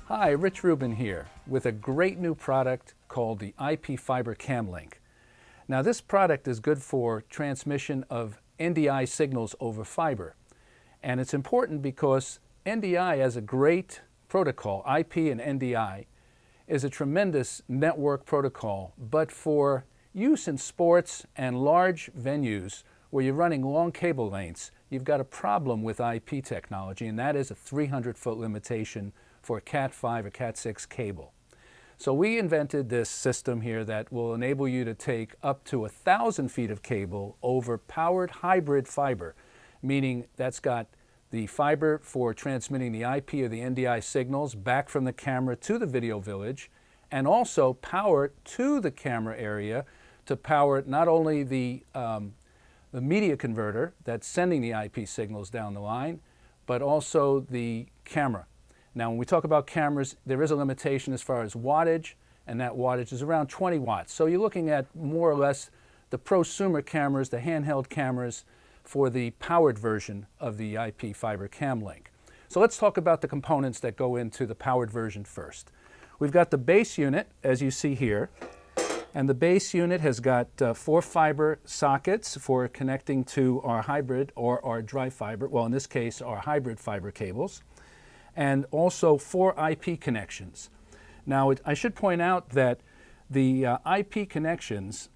Hi, Rich Rubin here with a great new product called the IP Fiber CamLink. Now this product is good for transmission of NDI signals over fiber. And it's important because NDI as a great protocol, IP and NDI, is a tremendous network protocol, but for use in sports and large venues where you're running long cable lengths, you've got a problem with IP technology, and that is a 300-foot limitation for a Cat5 or Cat6 cable. So we invented this system here that will enable you to take up to 1,000 feet of cable over powered hybrid fiber, meaning that's got the fiber for transmitting the IP or the NDI signals back from the camera to the video village, and also power to the camera area to power not only the media converter that's sending the IP signals down the line, but also the camera. Now, when we talk about cameras, there is a limitation as far as wattage, and that wattage is around 20 watts. So you're looking at more or less the prosumer cameras, the handheld cameras, for the powered version of the IP Fiber CamLink. So let's talk about the components that go into the powered version first. We've got the base unit, as you see here, and the base unit has got 4 fiber sockets for connecting to our hybrid or our dry fiber, well in this case our hybrid fiber cables, and also 4 IP connections. Now I should point out that the IP connections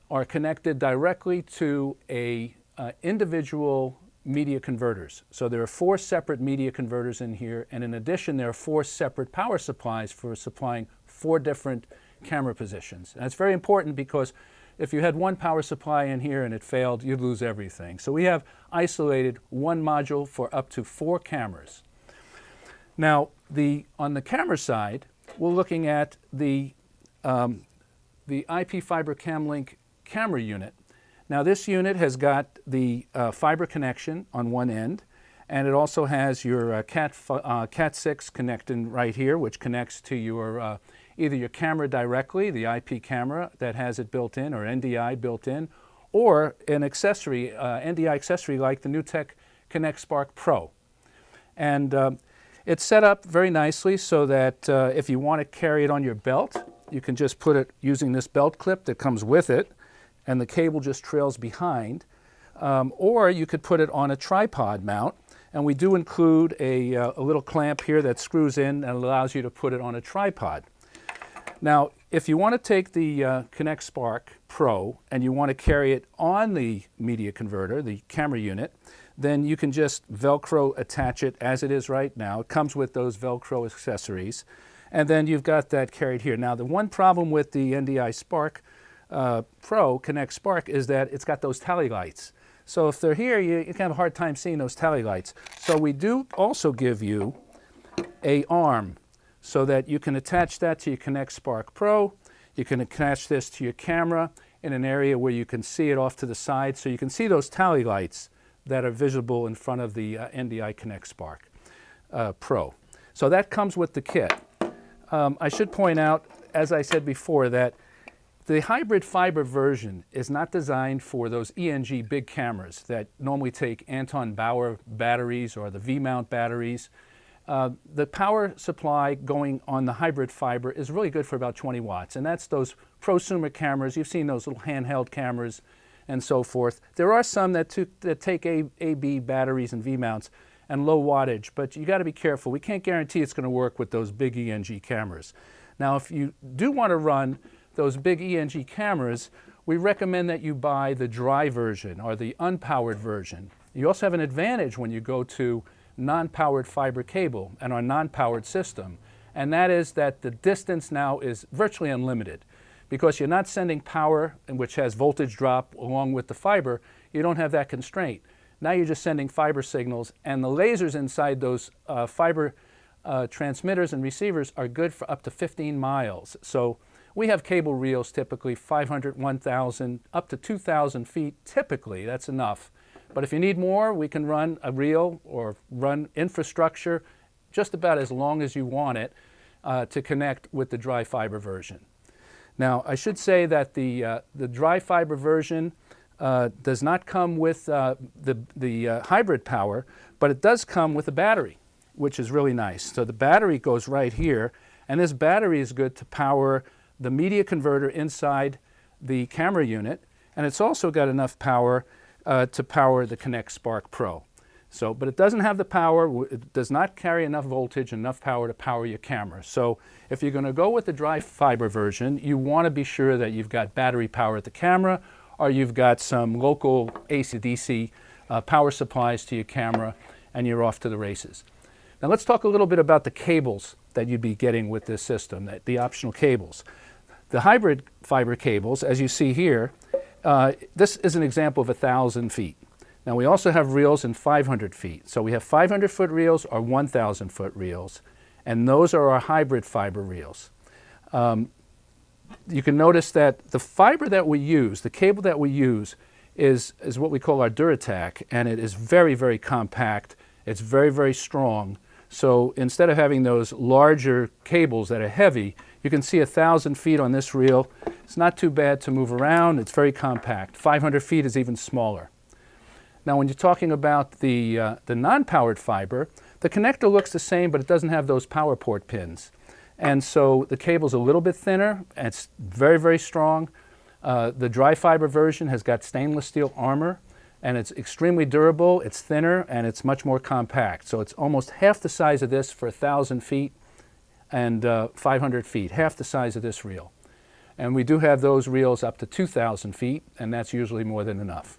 are connected directly to a individual media converters. So there are 4 separate media converters in here, and in addition there are 4 separate power supplies for supplying 4 different camera positions. And that's very important because if you had one power supply in here and it failed, you'd lose everything. So we have isolated one module for up to 4 cameras. Now, on the camera side, we're looking at the IP Fiber CamLink camera unit. Now, this unit has got the fiber connection on one end, and it also has your Cat6 connecting right here, which connects to your either your camera directly, the IP camera that has it built in, or NDI built in, or an accessory, NDI accessory like the NewTek Connect Spark Pro. And it's set up very nicely so that if you want to carry it on your belt, you can just put it using this belt clip that comes with it, and the cable just trails behind. Or you could put it on a tripod mount, and we do include a little clamp here that screws in and allows you to put it on a tripod. Now, if you want to take the Connect Spark Pro and you want to carry it on the media converter, the camera unit, then you can just Velcro attach it as it is right now. It comes with those Velcro accessories. And then you've got that carried here. Now, the one problem with the NDI Spark Pro Connect Spark is that it's got those tally lights. So if they're here, you can have a hard time seeing those tally lights. So we do also give you an arm so that you can attach that to your Connect Spark Pro. You can attach this to your camera in an area where you can see it off to the side, so you can see those tally lights that are visible in front of the NDI Connect Spark Pro. So that comes with the kit. I should point out, as I said before, that the hybrid fiber version is not designed for those ENG big cameras that normally take Anton Bauer batteries or the V-mount batteries. The power supply going on the hybrid fiber is really good for about 20 watts, and that's those prosumer cameras. You've seen those little handheld cameras and so forth. There are some that take AB batteries and V-mounts and low wattage, but you got to be careful. We can't guarantee it's going to work with those big ENG cameras. Now, if you do want to run those big ENG cameras, we recommend that you buy the dry version or the unpowered version. You also have an advantage when you go to non-powered fiber cable and our non-powered system, and that is that the distance now is virtually unlimited. Because you're not sending power, which has voltage drop along with the fiber, you don't have that constraint. Now you're just sending fiber signals, and the lasers inside those fiber transmitters and receivers are good for up to 15 miles. So we have cable reels typically 500, 1,000, up to 2,000 feet typically. That's enough. But if you need more, we can run a reel or run infrastructure just about as long as you want it to connect with the dry fiber version. Now, I should say that the dry fiber version does not come with the hybrid power, but it does come with a battery. which is really nice. So the battery goes right here, and this battery is good to power the media converter inside the camera unit, and it's also got enough power to power the Connect Spark Pro. So, but it doesn't have the power, it does not carry enough voltage, enough power to power your camera. So if you're going to go with the dry fiber version, you want to be sure that you've got battery power at the camera, or you've got some local AC/DC power supplies to your camera, and you're off to the races. Now let's talk a little bit about the cables that you'd be getting with this system, the optional cables. The hybrid fiber cables, as you see here, this is an example of 1,000 feet. Now we also have reels in 500 feet. So we have 500-foot reels or 1,000-foot reels, and those are our hybrid fiber reels. You can notice that the fiber that we use, the cable that we use, is what we call our Duratac, and it is very, very compact. It's very, very strong. So instead of having those larger cables that are heavy, you can see 1,000 feet on this reel. It's not too bad to move around. It's very compact. 500 feet is even smaller. Now when you're talking about the non-powered fiber, the connector looks the same, but it doesn't have those power port pins. And so the cable's a little bit thinner, and it's very, very strong. The dry fiber version has got stainless steel armor, and it's extremely durable, it's thinner, and it's much more compact. So it's almost half the size of this for 1,000 feet and 500 feet, half the size of this reel. And we do have those reels up to 2,000 feet, and that's usually more than enough.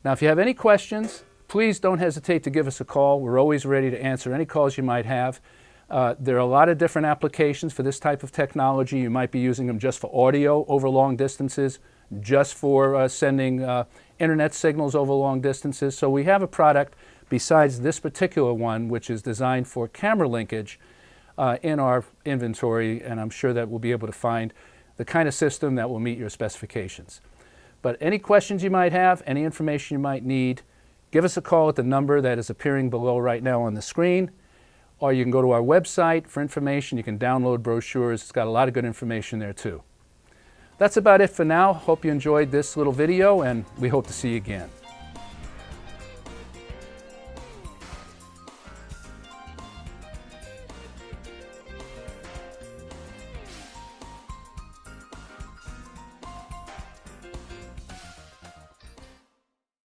Now, if you have any questions, please don't hesitate to give us a call. We're always ready to answer any calls you might have. There are a lot of different applications for this type of technology. You might be using them just for audio over long distances, just for sending internet signals over long distances. So we have a product besides this particular one, which is designed for camera linkage, in our inventory, and I'm sure that we'll be able to find the kind of system that will meet your specifications. But any questions you might have, any information you might need, give us a call at the number that is appearing below right now on the screen, or you can go to our website for information. You can download brochures. It's got a lot of good information there too. That's about it for now. Hope you enjoyed this little video, and we hope to see you again.